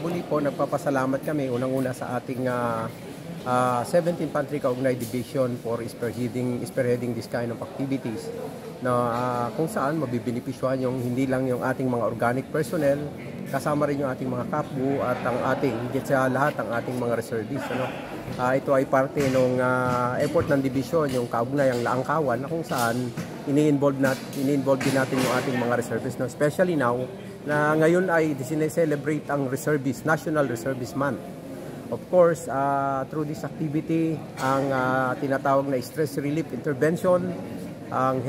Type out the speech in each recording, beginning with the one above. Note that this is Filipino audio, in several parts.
muli po nagpapasalamat kami unang-una sa ating 17th Infantry Kaugnay Division for spearheading this kind of activities na kung saan mabibenepisyohan yung hindi lang yung ating mga organic personnel, kasama rin yung ating mga kapbu at ang ating, higit sa lahat, ang ating mga reservists. Ito ay parte ng effort ng division, yung kaugnay, ang Laangkawan, na kung saan ini-involve din natin yung ating mga reservists. Especially now, na ngayon ay sineselebrate ang reservist, National Reservist Month. Of course, through this activity, ang tinatawag na stress relief intervention, ang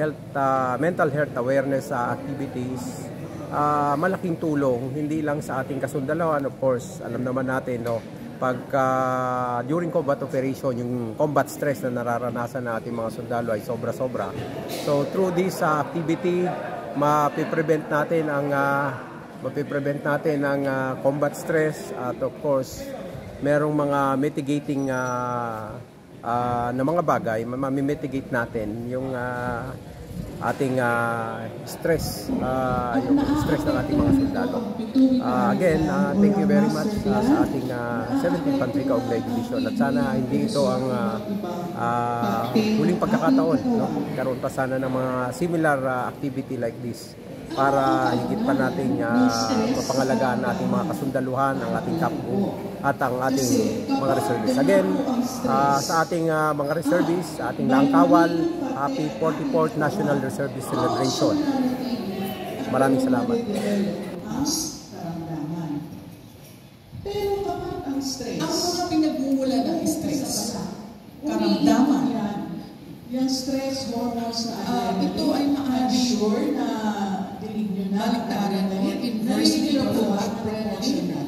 mental health awareness activities, malaking tulong, hindi lang sa ating kasundalawan. Of course, alam naman natin, during combat operation, yung combat stress na nararanasan ng ating mga sundalo ay sobra-sobra. So, through this activity, mapiprevent natin ang combat stress at of course, merong mga mitigating na mga bagay, mamimitigate natin yung ating stress, yung stress ng ating mga sundalo. Again, thank you very much sa ating 17th Infantry Kaugnay Division at sana hindi ito ang huling pagkakataon. Karoon pa sana ng mga similar activity like this para higit pa natin mapangalagaan ang ating mga kasundaluhan, ang ating kapbu at ang ating mga reservists. Again, sa ating mga reservists, ating Laangkawal, happy 44th National Reservist Celebration. Maraming salamat. Pero kapag ang stress, ang mga pinagmumula ng stress, karamdaman, yung stress hormones na ito ay ma-assure na baliktaran na inversely proportional.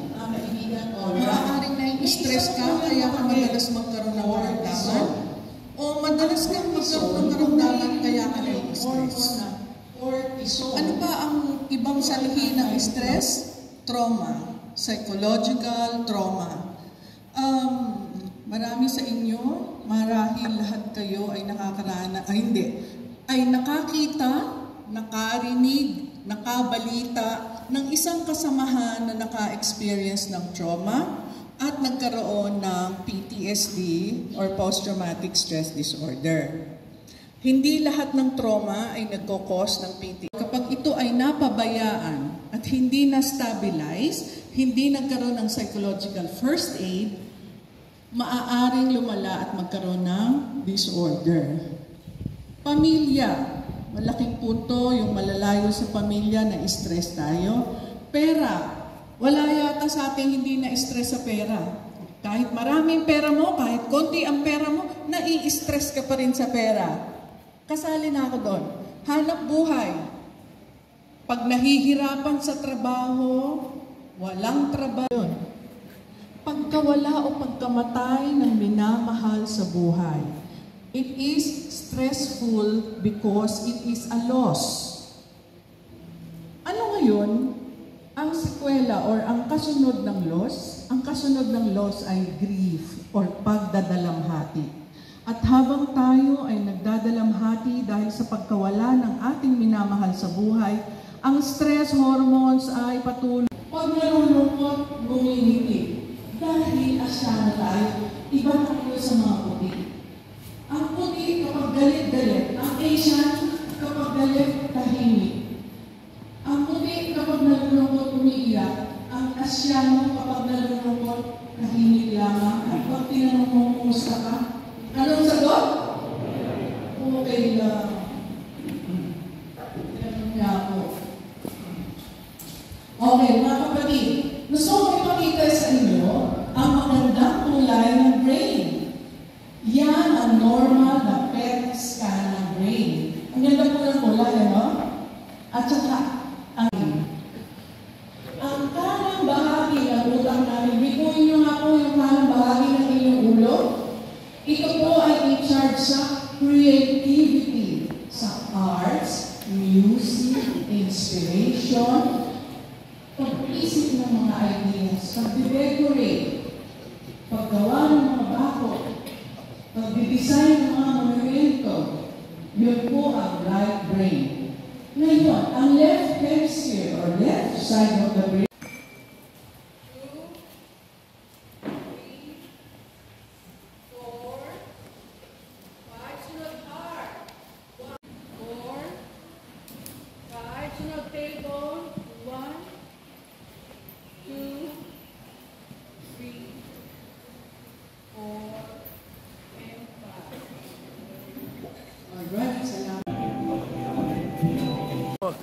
Maaaring na-stress ka, kaya ka madalas magkaroon ng karamdaman. O madalas kang magkaroon ng karamdaman, kaya ka na-stress. Ano ba ang ibang sanhi ng stress? Trauma. Psychological trauma. Marami sa inyo, marahil lahat kayo ay ay nakakita, nakarinig, nakabalita ng isang kasamahan na naka-experience ng trauma at nagkaroon ng PTSD or post-traumatic stress disorder. Hindi lahat ng trauma ay nagkakos ng PTSD. Kapag ito ay napabayaan at hindi na-stabilize, hindi nagkaroon ng psychological first aid, maaaring lumala at magkaroon ng disorder. Pamilya. Malaking punto yung malalayo sa pamilya na stress tayo. Pera. Wala yata sa ating hindi na stress sa pera. Kahit maraming pera mo, kahit konti ang pera mo, nai-stress ka pa rin sa pera. Kasali na ako doon. Hanap buhay. Pag nahihirapan sa trabaho, walang trabaho. Pagkawala o pagkamatay ng minamahal sa buhay. It is stressful because it is a loss. Ano ngayon ang sekwela or ang kasunod ng loss? Ang kasunod ng loss ay grief or pagdadalamhati. At habang tayo ay nagdadalamhati dahil sa pagkawala ng ating minamahal sa buhay, ang stress hormones ay patuloy. Pag nalulungkot, ngumingiti. Dahil asya na tayo, iba tayo sa mga puti. Ang puti kapag galit-galit, ang Asian kapag galit, tahimik. Ang puti kapag nalulungkot, umiiyak. Ang Asyano kapag nalulungkot, tahimik lamang. At pag tinanong mo, kumusta ka? Anong sagot? Okay lang. Tinanong niya ako. Okay, mga kapatid. Gusto ko ipakita sa inyo ang magandang kulay ng brain. Yan ang normal na PET scan ng brain. Ang ganda po ng kulay, At saka, ang kanang bahagi ng utak namin, bikuin nyo nga po yung kanang bahagi ng inyong ulo. Ito po ay in-charge sa creativity, sa arts, music, inspiration,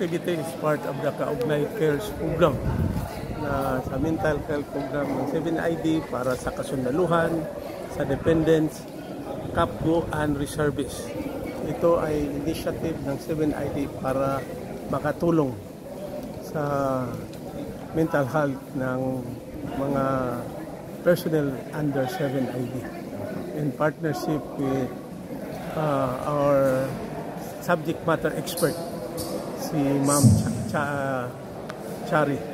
activity is part of the Kaugnay Cares program na sa mental health program ng 7ID para sa kasundaluhan, sa dependents, kapgo and reservists. Ito ay initiative ng 7ID para makatulong sa mental health ng mga personnel under 7ID in partnership with our subject matter expert, si Ma'am Chari.